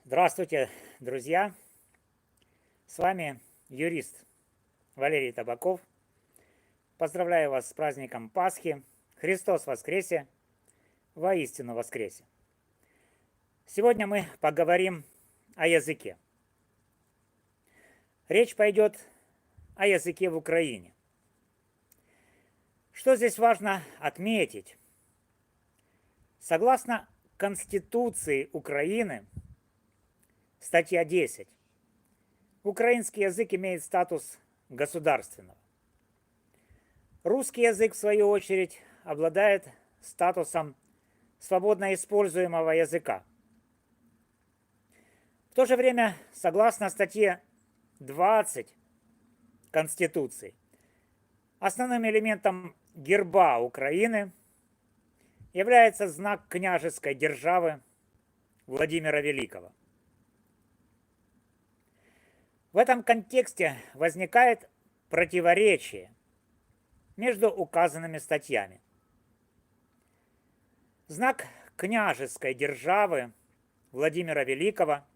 Здравствуйте, друзья! С вами юрист Валерий Табаков. Поздравляю вас с праздником Пасхи. Христос воскресе! Воистину воскресе! Сегодня мы поговорим о языке. Речь пойдет о языке в Украине. Что здесь важно отметить? Согласно Конституции Украины, статья 10, украинский язык имеет статус государственного. Русский язык, в свою очередь, обладает статусом свободно используемого языка. В то же время, согласно статье 20 Конституции, основным элементом герба Украины является знак княжеской державы Владимира Великого. В этом контексте возникает противоречие между указанными статьями. Знак княжеской державы Владимира Великого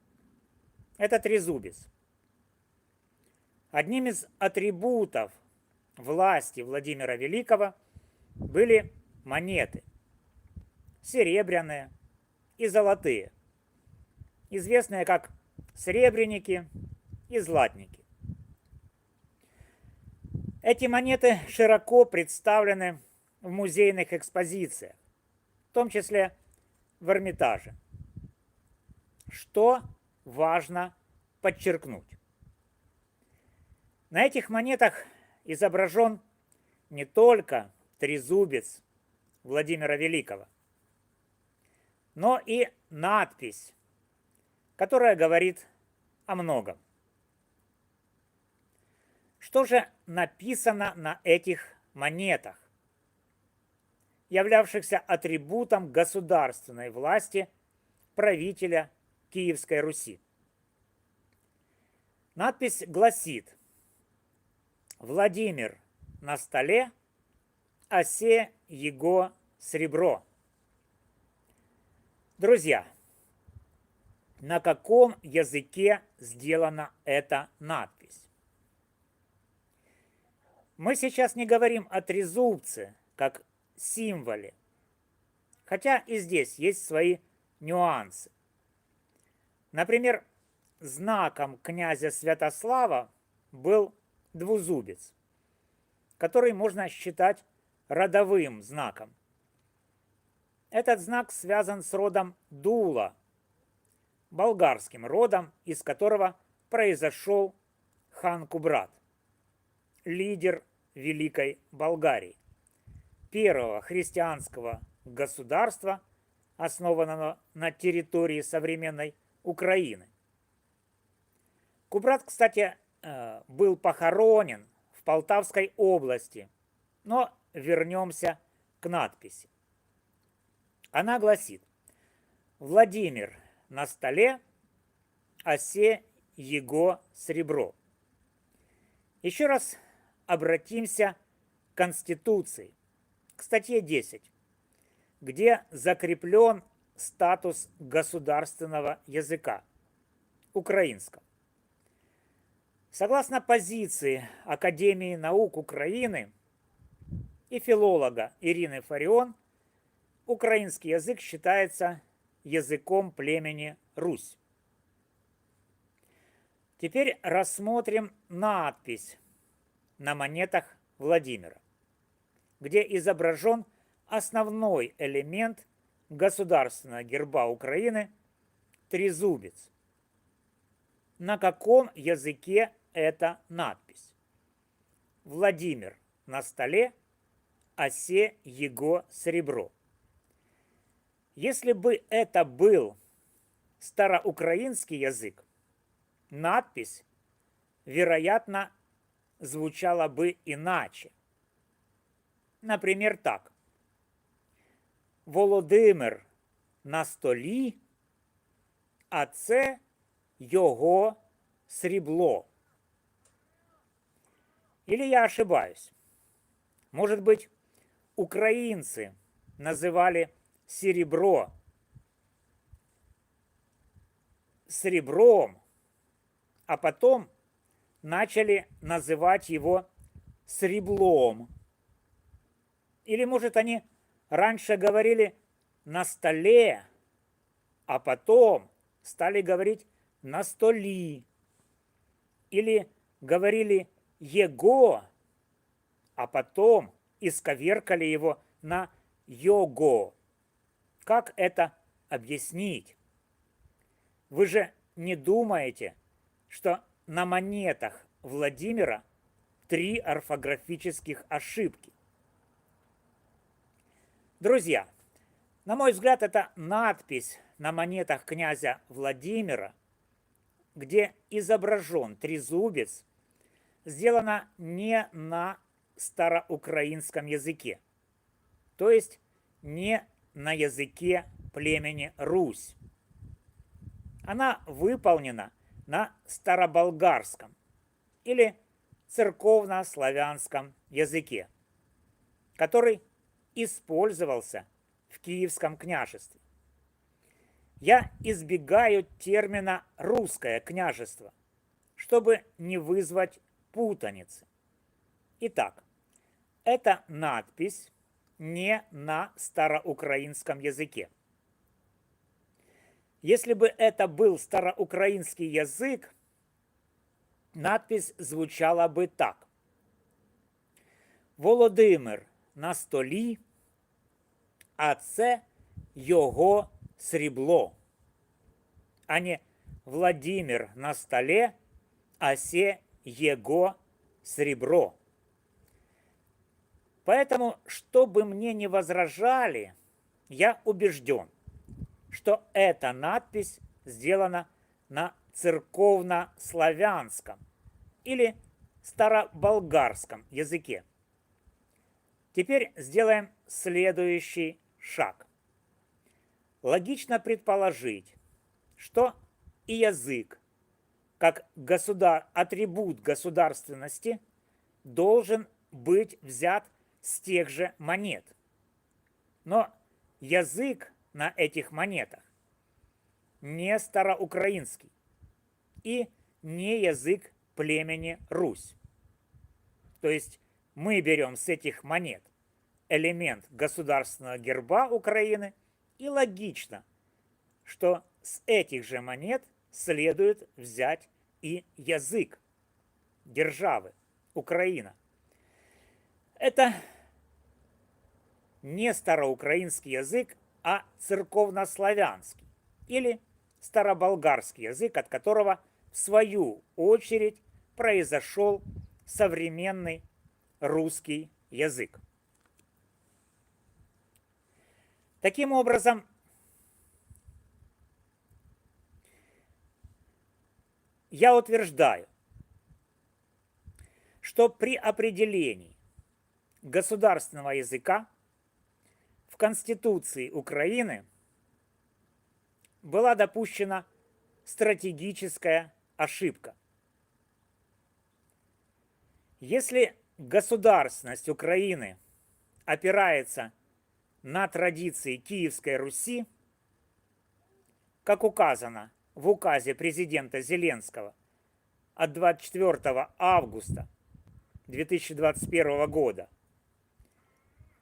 – это трезубец. Одним из атрибутов власти Владимира Великого были монеты – серебряные и золотые, известные как сребреники и златники. Эти монеты широко представлены в музейных экспозициях, в том числе в Эрмитаже. Что важно подчеркнуть? На этих монетах изображен не только трезубец Владимира Великого, но и надпись, которая говорит о многом. Что же написано на этих монетах, являвшихся атрибутом государственной власти правителя Киевской Руси? Надпись гласит: «Владимир на столе, а се его сребро». Друзья, на каком языке сделана эта надпись? Мы сейчас не говорим о трезубце как символе, хотя и здесь есть свои нюансы. Например, знаком князя Святослава был двузубец, который можно считать родовым знаком. Этот знак связан с родом Дула, болгарским родом, из которого произошел хан Кубрат, лидер Великой Болгарии, первого христианского государства, основанного на территории современной Украины. Кубрат, кстати, был похоронен в Полтавской области, но вернемся к надписи. Она гласит: «Владимир на столе, а се его сребро». Еще раз обратимся к Конституции, к статье 10, где закреплен статус государственного языка – украинского. Согласно позиции Академии наук Украины и филолога Ирины Фарион, украинский язык считается языком племени Русь. Теперь рассмотрим надпись на монетах Владимира, где изображен основной элемент государственного герба Украины – трезубец. На каком языке эта надпись? «Владимир на столе, а се его сребро». Если бы это был староукраинский язык, надпись, вероятно, звучала бы иначе. Например, так: «Володимир на столі, а це його срібло». Или я ошибаюсь? Может быть, украинцы называли серебро сребром, а потом начали называть его среблом. Или, может, они раньше говорили на столе, а потом стали говорить на столи. Или говорили его, а потом исковеркали его на його. Как это объяснить? Вы же не думаете, что на монетах Владимира 3 орфографических ошибки? Друзья, на мой взгляд, это надпись на монетах князя Владимира, где изображен трезубец, сделана не на староукраинском языке, то есть не на языке племени Русь. Она выполнена на староболгарском или церковно-славянском языке, который использовался в Киевском княжестве. Я избегаю термина «русское княжество», чтобы не вызвать путаницы. Итак, эта надпись не на староукраинском языке. Если бы это был староукраинский язык, надпись звучала бы так. Володимир на столі, а це його срібло. А не Владимир на столе, а се его сребро. Поэтому, что бы мне ни возражали, я убежден, что эта надпись сделана на церковно-славянском или староболгарском языке. Теперь сделаем следующий шаг. Логично предположить, что и язык, как атрибут государственности, должен быть взят с тех же монет. Но язык на этих монетах не староукраинский и не язык племени Русь. То есть мы берем с этих монет элемент государственного герба Украины, и логично, что с этих же монет следует взять и язык державы Украина. Это не староукраинский язык, а церковнославянский или староболгарский язык, от которого в свою очередь произошел современный русский язык. Таким образом, я утверждаю, что при определении государственного языка в Конституции Украины была допущена стратегическая ошибка. Если государственность Украины опирается на традиции Киевской Руси, как указано в указе президента Зеленского от 24 августа 2021 года,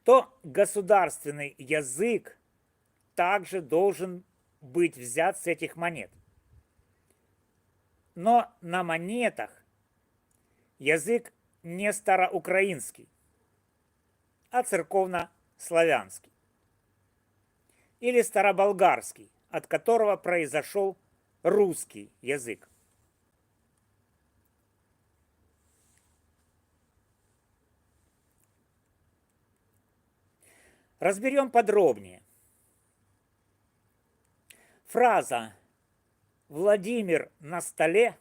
то государственный язык также должен быть взят с этих монет. Но на монетах язык не староукраинский, а церковно-славянский или староболгарский, от которого произошел русский язык. Разберем подробнее. Фраза «Владимир на столе»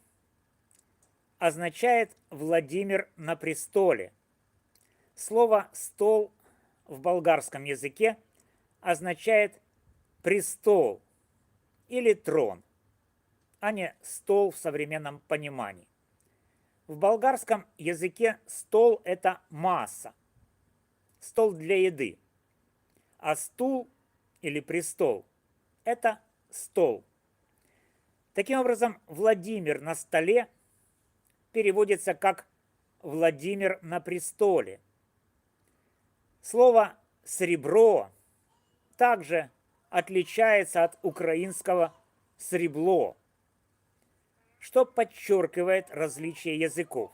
означает «Владимир на престоле». Слово «стол» в болгарском языке означает «престол» или «трон», а не «стол» в современном понимании. В болгарском языке стол – это масса, стол для еды, а стул или престол – это стол. Таким образом, Владимир на столе переводится как Владимир на престоле. Слово «сребро» также отличается от украинского «сребло», что подчеркивает различие языков.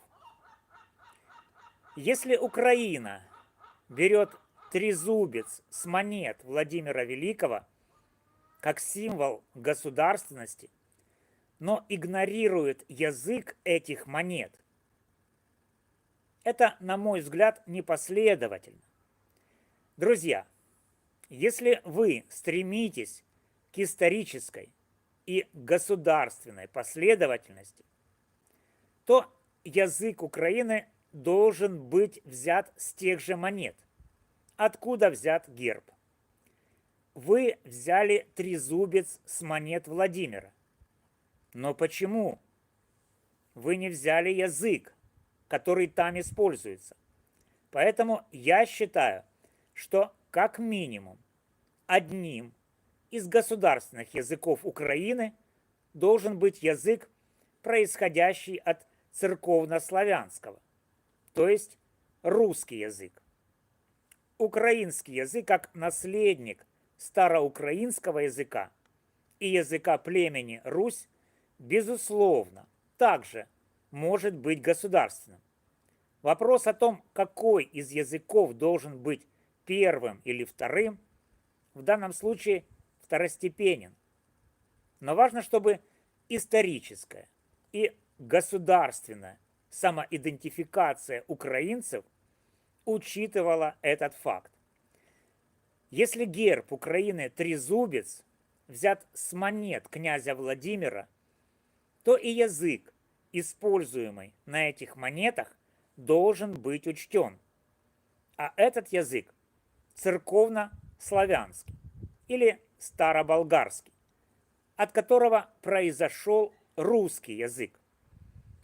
Если Украина берет трезубец с монет Владимира Великого как символ государственности, но игнорирует язык этих монет, это, на мой взгляд, непоследовательно. Друзья, если вы стремитесь к исторической и государственной последовательности, то язык Украины должен быть взят с тех же монет. Откуда взят герб? Вы взяли трезубец с монет Владимира. Но почему вы не взяли язык, который там используется? Поэтому я считаю, что как минимум одним из государственных языков Украины должен быть язык, происходящий от церковнославянского, то есть русский язык. Украинский язык как наследник староукраинского языка и языка племени Русь, безусловно, также может быть государственным. Вопрос о том, какой из языков должен быть первым или вторым, в данном случае второстепенен. Но важно, чтобы историческая и государственная самоидентификация украинцев учитывала этот факт. Если герб Украины трезубец взят с монет князя Владимира, то и язык, используемый на этих монетах, должен быть учтен. А этот язык церковно-славянский или староболгарский, от которого произошел русский язык.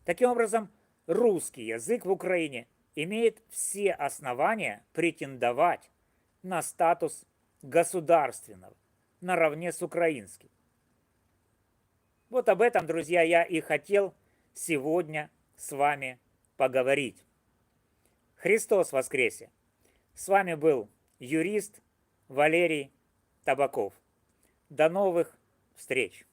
Таким образом, русский язык в Украине имеет все основания претендовать на статус государственного наравне с украинским. Вот об этом, друзья, я и хотел сегодня с вами поговорить. Христос воскресе! С вами был юрист Валерий Табаков. До новых встреч!